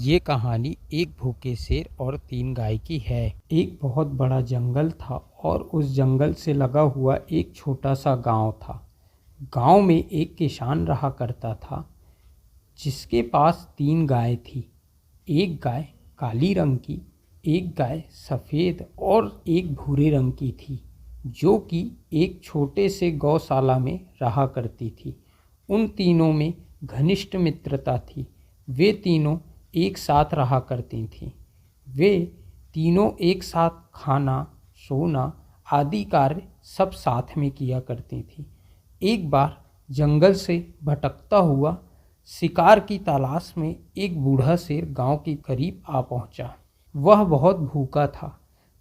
ये कहानी एक भूखे शेर और 3 गाय की है। एक बहुत बड़ा जंगल था और उस जंगल से लगा हुआ एक छोटा सा गांव था। गांव में एक किसान रहा करता था जिसके पास 3 गाय थी। एक गाय काली रंग की, एक गाय सफ़ेद और एक भूरे रंग की थी, जो कि एक छोटे से गौशाला में रहा करती थी। उन तीनों में घनिष्ठ मित्रता थी। वे तीनों एक साथ रहा करती थीं। वे तीनों एक साथ खाना, सोना आदि कार्य सब साथ में किया करती थीं। एक बार जंगल से भटकता हुआ शिकार की तलाश में एक बूढ़ा शेर गांव के करीब आ पहुंचा। वह बहुत भूखा था।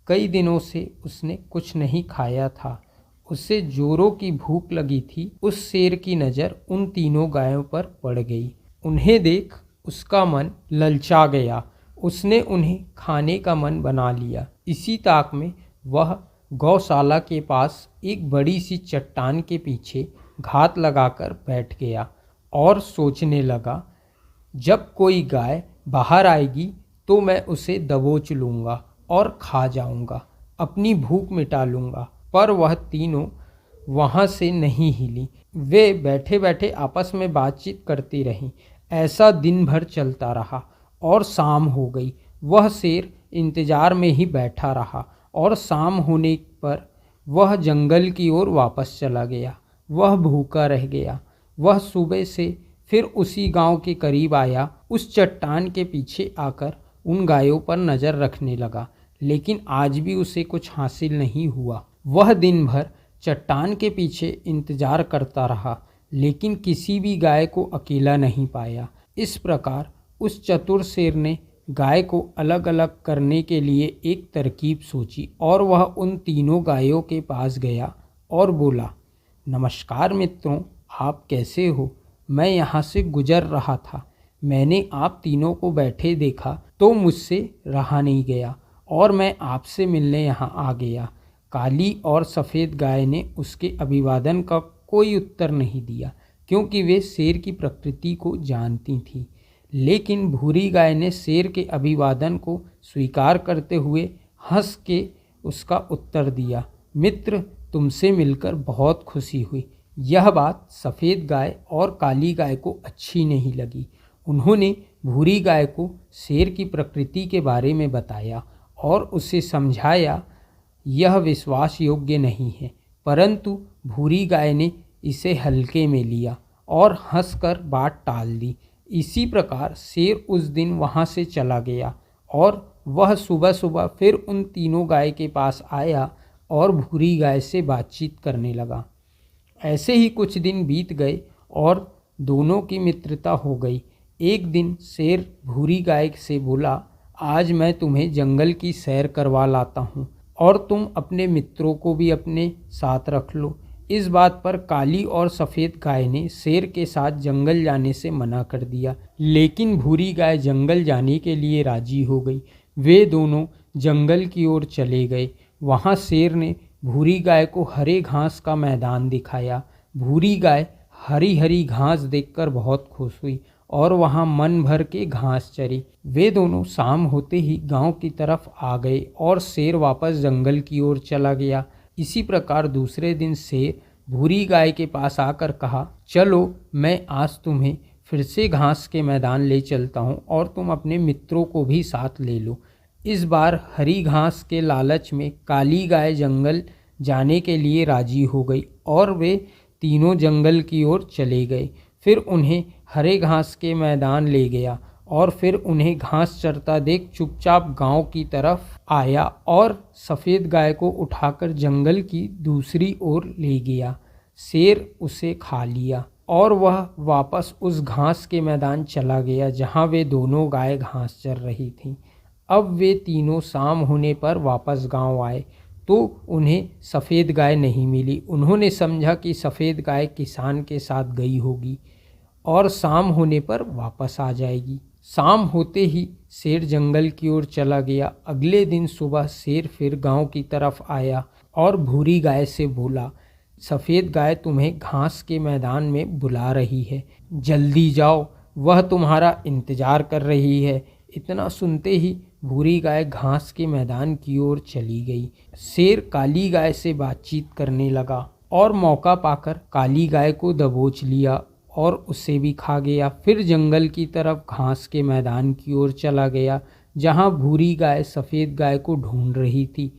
कई दिनों से उसने कुछ नहीं खाया था। उसे जोरों की भूख लगी थी। उस शेर की नज़र उन तीनों गायों पर पड़ गई। उन्हें देख उसका मन ललचा गया। उसने उन्हें खाने का मन बना लिया। इसी ताक में वह गौशाला के पास एक बड़ी सी चट्टान के पीछे घात लगाकर बैठ गया और सोचने लगा, जब कोई गाय बाहर आएगी तो मैं उसे दबोच लूँगा और खा जाऊँगा, अपनी भूख मिटा लूँगा। पर वह तीनों वहाँ से नहीं हिली। वे बैठे बैठे आपस में बातचीत करती रहीं। ऐसा दिन भर चलता रहा और शाम हो गई। वह शेर इंतजार में ही बैठा रहा और शाम होने पर वह जंगल की ओर वापस चला गया। वह भूखा रह गया। वह सुबह से फिर उसी गांव के करीब आया। उस चट्टान के पीछे आकर उन गायों पर नज़र रखने लगा, लेकिन आज भी उसे कुछ हासिल नहीं हुआ। वह दिन भर चट्टान के पीछे इंतजार करता रहा, लेकिन किसी भी गाय को अकेला नहीं पाया। इस प्रकार उस चतुर शेर ने गाय को अलग अलग करने के लिए एक तरकीब सोची और वह उन तीनों गायों के पास गया और बोला, नमस्कार मित्रों, आप कैसे हो? मैं यहाँ से गुजर रहा था। मैंने आप तीनों को बैठे देखा तो मुझसे रहा नहीं गया और मैं आपसे मिलने यहाँ आ गया। काली और सफ़ेद गाय ने उसके अभिवादन का कोई उत्तर नहीं दिया, क्योंकि वे शेर की प्रकृति को जानती थीं। लेकिन भूरी गाय ने शेर के अभिवादन को स्वीकार करते हुए हंस के उसका उत्तर दिया, मित्र, तुमसे मिलकर बहुत खुशी हुई। यह बात सफ़ेद गाय और काली गाय को अच्छी नहीं लगी। उन्होंने भूरी गाय को शेर की प्रकृति के बारे में बताया और उसे समझाया यह विश्वास योग्य नहीं है, परंतु भूरी गाय ने इसे हल्के में लिया और हंसकर बात टाल दी। इसी प्रकार शेर उस दिन वहाँ से चला गया और वह सुबह सुबह फिर उन तीनों गाय के पास आया और भूरी गाय से बातचीत करने लगा। ऐसे ही कुछ दिन बीत गए और दोनों की मित्रता हो गई। एक दिन शेर भूरी गाय से बोला, आज मैं तुम्हें जंगल की सैर करवा लाता हूँ और तुम अपने मित्रों को भी अपने साथ रख लो। इस बात पर काली और सफ़ेद गाय ने शेर के साथ जंगल जाने से मना कर दिया, लेकिन भूरी गाय जंगल जाने के लिए राजी हो गई। वे दोनों जंगल की ओर चले गए। वहाँ शेर ने भूरी गाय को हरे घास का मैदान दिखाया। भूरी गाय हरी हरी घास देखकर बहुत खुश हुई और वहाँ मन भर के घास चरी। वे दोनों शाम होते ही गांव की तरफ आ गए और शेर वापस जंगल की ओर चला गया। इसी प्रकार दूसरे दिन शेर भूरी गाय के पास आकर कहा, चलो मैं आज तुम्हें फिर से घास के मैदान ले चलता हूँ और तुम अपने मित्रों को भी साथ ले लो। इस बार हरी घास के लालच में काली गाय जंगल जाने के लिए राजी हो गई और वे तीनों जंगल की ओर चले गए। फिर उन्हें हरे घास के मैदान ले गया और फिर उन्हें घास चरता देख चुपचाप गांव की तरफ आया और सफ़ेद गाय को उठाकर जंगल की दूसरी ओर ले गया। शेर उसे खा लिया और वह वापस उस घास के मैदान चला गया जहां वे दोनों गाय घास चर रही थीं। अब वे तीनों शाम होने पर वापस गांव आए तो उन्हें सफ़ेद गाय नहीं मिली। उन्होंने समझा कि सफ़ेद गाय किसान के साथ गई होगी और शाम होने पर वापस आ जाएगी। शाम होते ही शेर जंगल की ओर चला गया। अगले दिन सुबह शेर फिर गांव की तरफ आया और भूरी गाय से बोला, सफ़ेद गाय तुम्हें घास के मैदान में बुला रही है, जल्दी जाओ, वह तुम्हारा इंतज़ार कर रही है। इतना सुनते ही भूरी गाय घास के मैदान की ओर चली गई। शेर काली गाय से बातचीत करने लगा और मौका पाकर काली गाय को दबोच लिया और उसे भी खा गया। फिर जंगल की तरफ घास के मैदान की ओर चला गया जहां भूरी गाय सफ़ेद गाय को ढूंढ रही थी।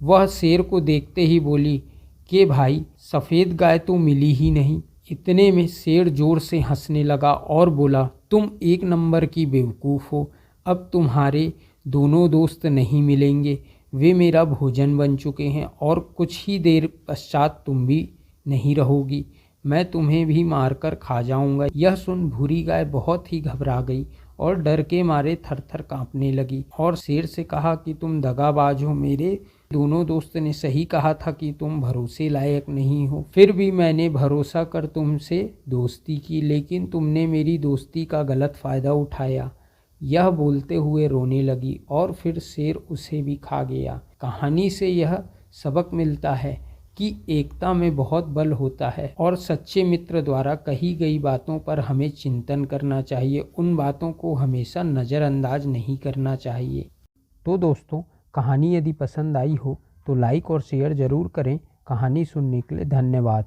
वह शेर को देखते ही बोली कि भाई, सफ़ेद गाय तो मिली ही नहीं। इतने में शेर जोर से हंसने लगा और बोला, तुम एक नंबर की बेवकूफ़ हो। अब तुम्हारे दोनों दोस्त नहीं मिलेंगे, वे मेरा भोजन बन चुके हैं और कुछ ही देर पश्चात तुम भी नहीं रहोगी। मैं तुम्हें भी मारकर खा जाऊंगा। यह सुन भूरी गाय बहुत ही घबरा गई और डर के मारे थर-थर कांपने लगी और शेर से कहा कि तुम दगाबाज हो। मेरे दोनों दोस्त ने सही कहा था कि तुम भरोसे लायक नहीं हो, फिर भी मैंने भरोसा कर तुमसे दोस्ती की, लेकिन तुमने मेरी दोस्ती का गलत फ़ायदा उठाया। यह बोलते हुए रोने लगी और फिर शेर उसे भी खा गया। कहानी से यह सबक मिलता है कि एकता में बहुत बल होता है और सच्चे मित्र द्वारा कही गई बातों पर हमें चिंतन करना चाहिए। उन बातों को हमेशा नज़रअंदाज नहीं करना चाहिए। तो दोस्तों, कहानी यदि पसंद आई हो तो लाइक और शेयर ज़रूर करें। कहानी सुनने के लिए धन्यवाद।